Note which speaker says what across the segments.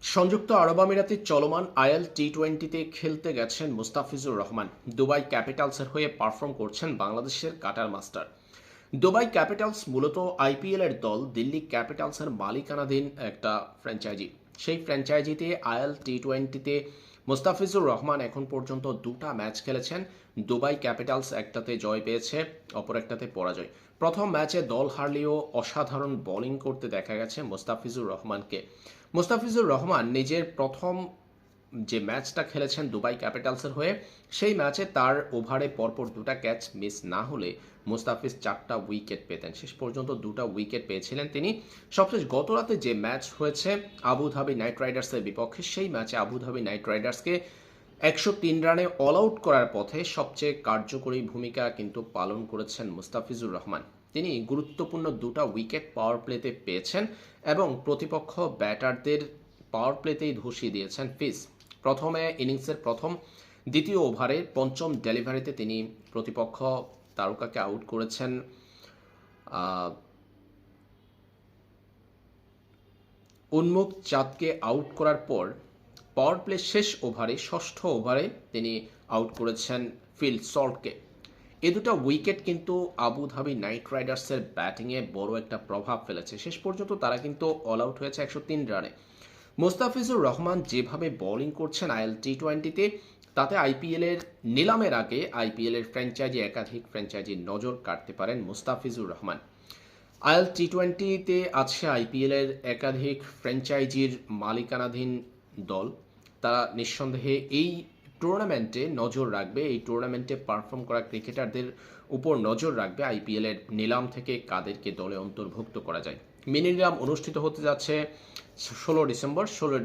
Speaker 1: সংযুক্ত আরব আমিরাতে চলমান আইএল টি-20তে খেলতে গেছেন মুস্তাফিজুর রহমান। দুবাই ক্যাপিটালসের হয়ে পারফর্ম করছেন বাংলাদেশের কাটার মাস্টার। দুবাই ক্যাপিটালস মূলত আইপিএল এর দল। দিল্লি ক্যাপিটালসের মালিকানাধীন একটা ফ্র্যাঞ্চাইজি। সেই ফ্র্যাঞ্চাইজিতে আইএল টি-20তে মুস্তাফিজুর রহমান এখন পর্যন্ত দুটা ম্যাচ খেলেছেন। দুবাই ক্যাপিটালস একটাতে জয় পেয়েছে, অপর একটাতে পরাজয়। প্রথম ম্যাচে দল হারলেও অসাধারণ বোলিং করতে দেখা গেছে মুস্তাফিজুর রহমানকে। মুস্তাফিজুর রহমান নিজের প্রথম যে ম্যাচটা খেলেছেন দুবাই ক্যাপিটালসের হয়ে, সেই ম্যাচে তার ওভারে পরপর দুটা ক্যাচ মিস না হলে মুস্তাফিজ 4টা উইকেট পেতেন। শেষ পর্যন্ত দুটা উইকেট পেয়েছিলেন তিনি। সবশেষ গত রাতে যে ম্যাচ হয়েছে আবুধাবি নাইট রাইডার্সের বিপক্ষে, সেই ম্যাচে আবুধাবি নাইট রাইডার্সকে 103 রানে অল আউট করার পথে সবচেয়ে কার্যকরী ভূমিকা কিন্তু পালন করেছেন মুস্তাফিজুর রহমান। তিনি গুরুত্বপূর্ণ দুটা উইকেট পাওয়ার প্লেতে পেয়েছেন এবং প্রতিপক্ষ ব্যাটারদের পাওয়ার প্লেতেই ধসিয়ে দিয়েছেন ফিস। প্রথমে ইনিংসের দ্বিতীয় ওভারে পঞ্চম ডেলিভারিতে তিনি প্রতিপক্ষ তারকাকে আউট করেছেন উন্মুক চাঁদকে আউট করার পর পাওয়ার প্লে শেষ ওভারে, ষষ্ঠ ওভারে তিনি আউট করেছেন ফিল সল্টকে। এ দুটো উইকেট কিন্তু আবুধাবি নাইট রাইডার্সের ব্যাটিংয়ে বড় একটা প্রভাব ফেলেছে। শেষ পর্যন্ত তারা কিন্তু অল আউট হয়েছে 103 রানে। মুস্তাফিজুর রহমান যেভাবে বোলিং করছেন আইএল টি-20তে, তাতে আইপিএলের নিলামের আগে আইপিএলের একাধিক ফ্র্যাঞ্চাইজির নজর কাটতে পারেন মুস্তাফিজুর রহমান। আইএল টি-20তে আছে আইপিএলের একাধিক ফ্র্যাঞ্চাইজির মালিকানাধীন দল। তারা নিঃসন্দেহে এই টুর্নামেন্টে নজর রাখবে, এই টুর্নামেন্টে পারফর্ম করা ক্রিকেটারদের উপর নজর রাখবে আইপিএলের নিলাম থেকে কাদেরকে দলে অন্তর্ভুক্ত করা যায়। মিনি নিলাম অনুষ্ঠিত হতে যাচ্ছে 16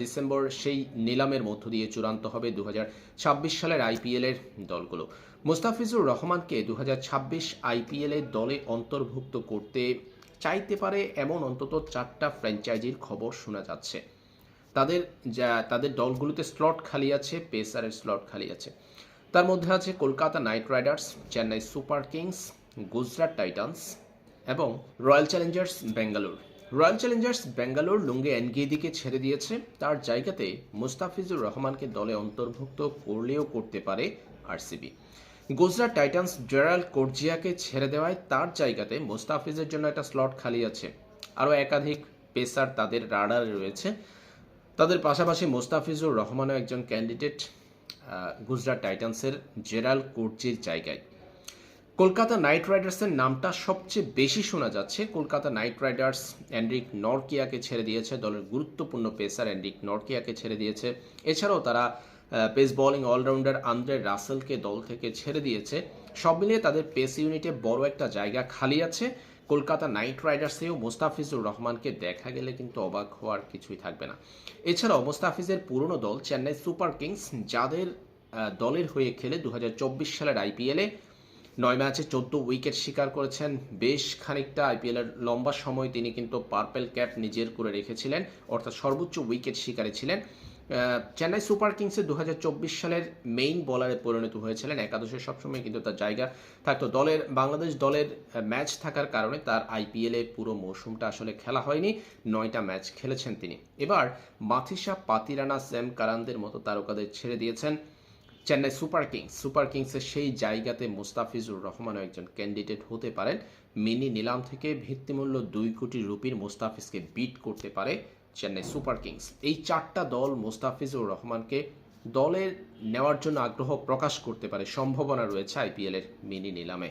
Speaker 1: ডিসেম্বর। সেই নিলামের মধ্য দিয়ে চূড়ান্ত হবে 2026 সালের আইপিএলের দলগুলো। মুস্তাফিজুর রহমানকে 2026 আইপিএলের দলে অন্তর্ভুক্ত করতে চাইতে পারে এমন অন্তত 4টা ফ্র্যাঞ্চাইজির খবর শোনা যাচ্ছে। তাদের দলগুলোতে স্লট খালি আছে, পেসারের স্লট খালি আছে। তার মধ্যে আছে Kolkata Knight Riders, Chennai Super Kings, Gujarat Titans এবং Royal Challengers Bengaluru. Royal Challengers Bengaluru Lungi এনগিদিকে ছেড়ে দিয়েছে। তার জায়গাতে মুস্তাফিজুর রহমানকে দলে অন্তর্ভুক্ত করলেও করতে পারে আরসিবি। গুজরাট টাইটান্স জেরাল্ড কোর্জিয়াকে ছেড়ে দেওয়ায় তার জায়গাতে মুস্তাফিজের জন্য একটা স্লট খালি আছে। আরও একাধিক পেসার তাদের রাডারে রয়েছে। তাদের পাশাপাশি মুস্তাফিজুর রহমানও একজন ক্যান্ডিডেট গুজরাট টাইটান্সের জেরাল্ড কোর্জির জায়গায়। কলকাতা নাইট রাইডার্সের নামটা সবচেয়ে বেশি শোনা যাচ্ছে। কলকাতা নাইট রাইডার্স এন্ড্রিক নরকিয়াকে ছেড়ে দিয়েছে, দলের গুরুত্বপূর্ণ পেসার এন্ড্রিক নরকিয়াকে ছেড়ে দিয়েছে। এছাড়াও তারা পেস বোলিং অলরাউন্ডার আন্দ্রে রাসেলকে দল থেকে ছেড়ে দিয়েছে। সব মিলিয়ে তাদের পেস ইউনিটে বড় একটা জায়গা খালি আছে। কলকাতা নাইট রাইডার্সেও মুস্তাফিজুর রহমানকে দেখা গেলে কিন্তু অবাক হওয়ার কিছুই থাকবে না। এছাড়াও মুস্তাফিজের পুরনো দল চেন্নাই সুপার কিংস, যাদের দলের হয়ে খেলে 2024 সালের আইপিএলে 9 ম্যাচে 14 উইকেট শিকার করেছেন। বেশ খানিকটা আইপিএলের লম্বা সময় তিনি কিন্তু পার্পেল ক্যাপ নিজের করে রেখেছিলেন, অর্থাৎ সর্বোচ্চ উইকেট শিকারে ছিলেন। চেন্নাই সুপার কিংসে 2024 সালের মেইন বোলারে পরিণত হয়েছিলেন। একাদশে সবসময় কিন্তু তার জায়গা থাকতো। বাংলাদেশ দলের ম্যাচ থাকার কারণে তার আইপিএলে পুরো মৌসুমটা আসলে খেলা হয়নি। 9টা ম্যাচ খেলেছেন তিনি। এবার মাথিসা পাতিরানা, স্যাম কারানদের মতো তারকাদের ছেড়ে দিয়েছেন চেন্নাই সুপার কিংসের সেই জায়গাতে মুস্তাফিজুর রহমানও একজন ক্যান্ডিডেট হতে পারেন। মিনি নিলাম থেকে ভিত্তিমূল্য 2 কোটি রুপির মুস্তাফিজকে বিট করতে পারে চেন্নাই সুপার কিংস। এই 4টা দল মুস্তাফিজুর রহমানকে দলে নেওয়ার জন্য আগ্রহ প্রকাশ করতে পারে, সম্ভাবনা রয়েছে আইপিএলের মিনি নিলামে।